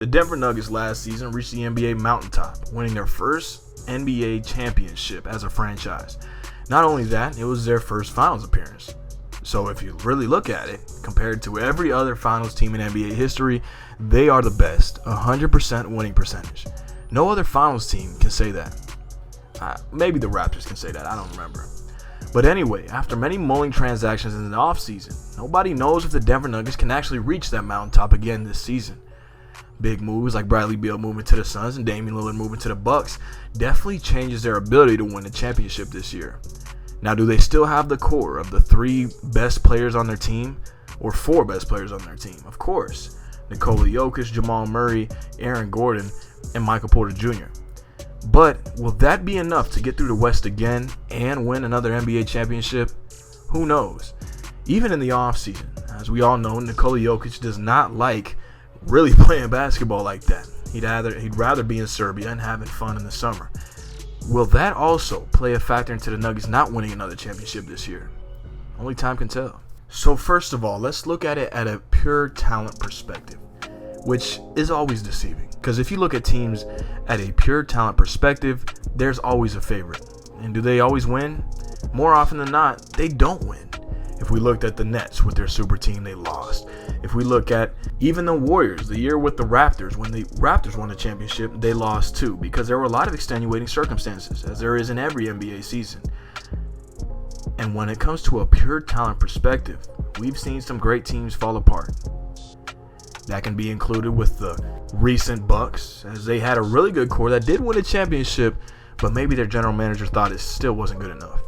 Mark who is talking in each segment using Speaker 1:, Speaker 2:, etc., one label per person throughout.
Speaker 1: The Denver Nuggets last season reached the NBA mountaintop, winning their first NBA championship as a franchise. Not only that, it was their first finals appearance. So if you really look at it, compared to every other finals team in NBA history, they are the best, 100% winning percentage. No other finals team can say that. Maybe the Raptors can say that, I don't remember. But anyway, after many mulling transactions in the offseason, nobody knows if the Denver Nuggets can actually reach that mountaintop again this season. Big moves like Bradley Beal moving to the Suns and Damian Lillard moving to the Bucks definitely changes their ability to win the championship this year. Now, do they still have the core of the 3 best players on their team or 4 best players on their team? Of course. Nikola, Jokic, Jamal Murray, Aaron Gordon, and Michael Porter Jr. But will that be enough to get through the West again and win another NBA championship? Who knows? Even in the offseason, as we all know, Nikola Jokic does not like really playing basketball like that. He'd rather be in Serbia and having fun in the summer. Will that also play a factor into the Nuggets not winning another championship this year? Only time can tell. So first of all, let's look at it at a pure talent perspective, which is always deceiving. Because if you look at teams at a pure talent perspective, there's always a favorite. And do they always win? More often than not, they don't win. If we looked at the Nets with their super team, they lost. If we look at even the Warriors, the year with the Raptors, when the Raptors won the championship, they lost too, because there were a lot of extenuating circumstances, as there is in every NBA season. And when it comes to a pure talent perspective, we've seen some great teams fall apart. That can be included with the recent Bucks, as they had a really good core that did win a championship, but maybe their general manager thought it still wasn't good enough.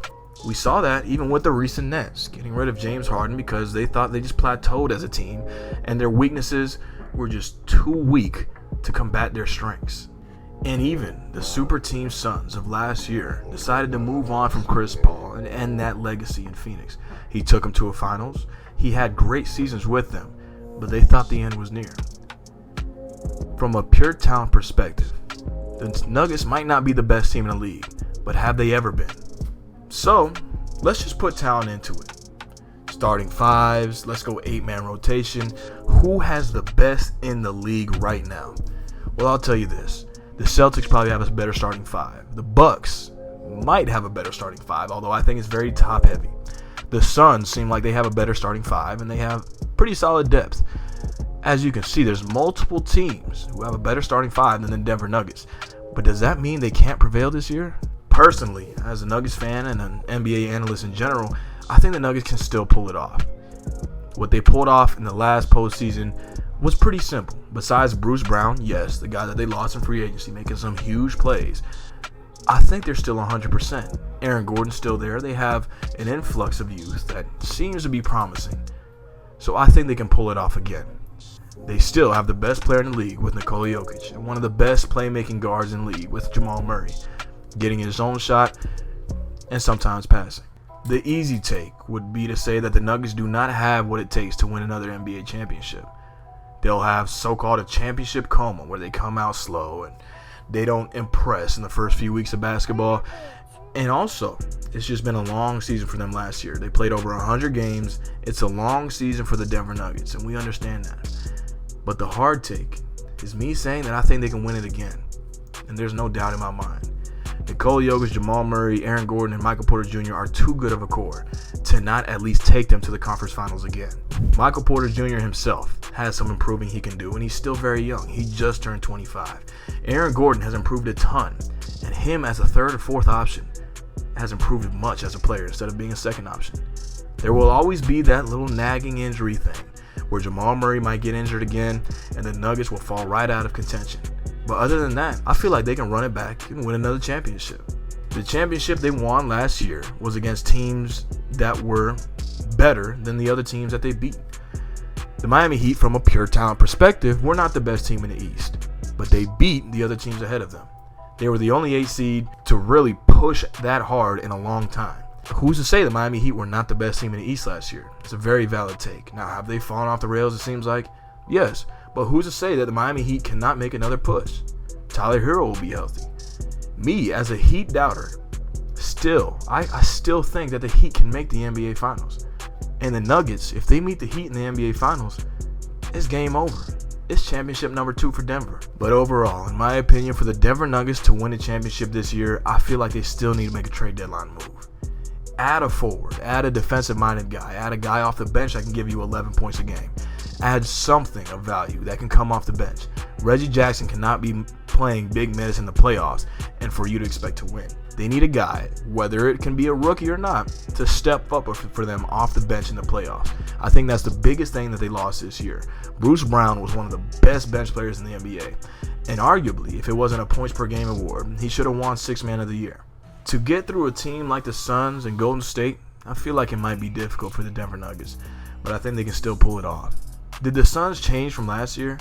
Speaker 1: We saw that even with the recent Nets, getting rid of James Harden because they thought they just plateaued as a team and their weaknesses were just too weak to combat their strengths. And even the super team Suns of last year decided to move on from Chris Paul and end that legacy in Phoenix. He took them to a finals. He had great seasons with them, but they thought the end was near. From a pure talent perspective, the Nuggets might not be the best team in the league, but have they ever been? So, let's just put talent into it. Starting 5s, let's go 8-man rotation. Who has the best in the league right now? Well, I'll tell you this. The Celtics probably have a better starting 5. The Bucks might have a better starting 5, although I think it's very top heavy. The Suns seem like they have a better starting 5, and they have pretty solid depth. As you can see, there's multiple teams who have a better starting 5 than the Denver Nuggets. But does that mean they can't prevail this year? Personally, as a Nuggets fan and an NBA analyst in general, I think the Nuggets can still pull it off. What they pulled off in the last postseason was pretty simple. Besides Bruce Brown, yes, the guy that they lost in free agency, making some huge plays, I think they're still 100%. Aaron Gordon's still there. They have an influx of youth that seems to be promising. So I think they can pull it off again. They still have the best player in the league with Nikola Jokic and one of the best playmaking guards in the league with Jamal Murray, getting his own shot and sometimes passing. The easy take would be to say that the Nuggets do not have what it takes to win another NBA championship. They'll have so-called a championship coma where they come out slow and they don't impress in the first few weeks of basketball. And also, it's just been a long season for them last year. They played over 100 games. It's a long season for the Denver Nuggets, and we understand that. But the hard take is me saying that I think they can win it again. And there's no doubt in my mind. Nikola Jokic, Jamal Murray, Aaron Gordon, and Michael Porter Jr. are too good of a core to not at least take them to the conference finals again. Michael Porter Jr. himself has some improving he can do, and he's still very young. He just turned 25. Aaron Gordon has improved a ton, and him as a third or fourth option has improved much as a player instead of being a second option. There will always be that little nagging injury thing where Jamal Murray might get injured again, and the Nuggets will fall right out of contention. But other than that, I feel like they can run it back and win another championship. The championship they won last year was against teams that were better than the other teams that they beat. The Miami Heat, from a pure talent perspective, were not the best team in the East, but they beat the other teams ahead of them. They were the only 8 seed to really push that hard in a long time. Who's to say the Miami Heat were not the best team in the East last year? It's a very valid take. Now, have they fallen off the rails, it seems like? Yes. But who's to say that the Miami Heat cannot make another push? Tyler Hero will be healthy. Me, as a Heat doubter, I still think that the Heat can make the NBA Finals. And the Nuggets, if they meet the Heat in the NBA Finals, it's game over. it's championship number 2 for Denver. But overall, in my opinion, for the Denver Nuggets to win the championship this year, I feel like they still need to make a trade deadline move. Add a forward, add a defensive-minded guy, add a guy off the bench that can give you 11 points a game. Add something of value that can come off the bench. Reggie Jackson cannot be playing big minutes in the playoffs and for you to expect to win. They need a guy, whether it can be a rookie or not, to step up for them off the bench in the playoffs. I think that's the biggest thing that they lost this year. Bruce Brown was one of the best bench players in the NBA. And arguably, if it wasn't a points per game award, he should have won 6th Man of the Year. To get through a team like the Suns and Golden State, I feel like it might be difficult for the Denver Nuggets, but I think they can still pull it off. Did the Suns change from last year?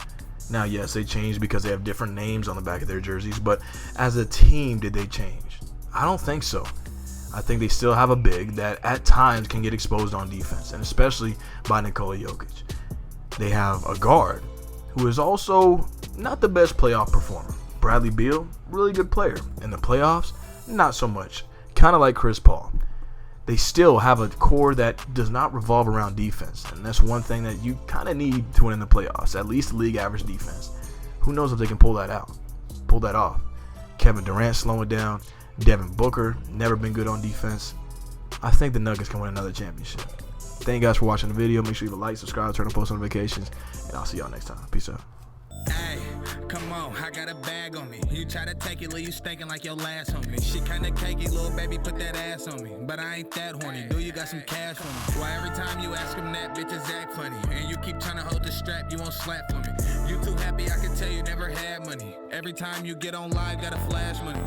Speaker 1: Now, yes, they changed because they have different names on the back of their jerseys, but as a team, did they change? I don't think so. I think they still have a big that at times can get exposed on defense, and especially by Nikola Jokic. They have a guard who is also not the best playoff performer. Bradley Beal, really good player. In the playoffs, not so much. Kind of like Chris Paul. They still have a core that does not revolve around defense, and that's one thing that you kind of need to win in the playoffs, at least league average defense. Who knows if they can pull that off. Kevin Durant slowing down. Devin Booker, never been good on defense. I think the Nuggets can win another championship. Thank you guys for watching the video. Make sure you leave a like, subscribe, turn on post notifications, and I'll see y'all next time. Peace out.
Speaker 2: Hey, come on, I got a bag on me. You try to take it, leave you stinking like your last homie. Shit kinda cakey, little baby, put that ass on me. But I ain't that horny, do you got some cash for me? Why every time you ask him that, bitches act funny. And you keep trying to hold the strap, you won't slap for me. You too happy, I can tell you never had money. Every time you get on live, gotta flash money.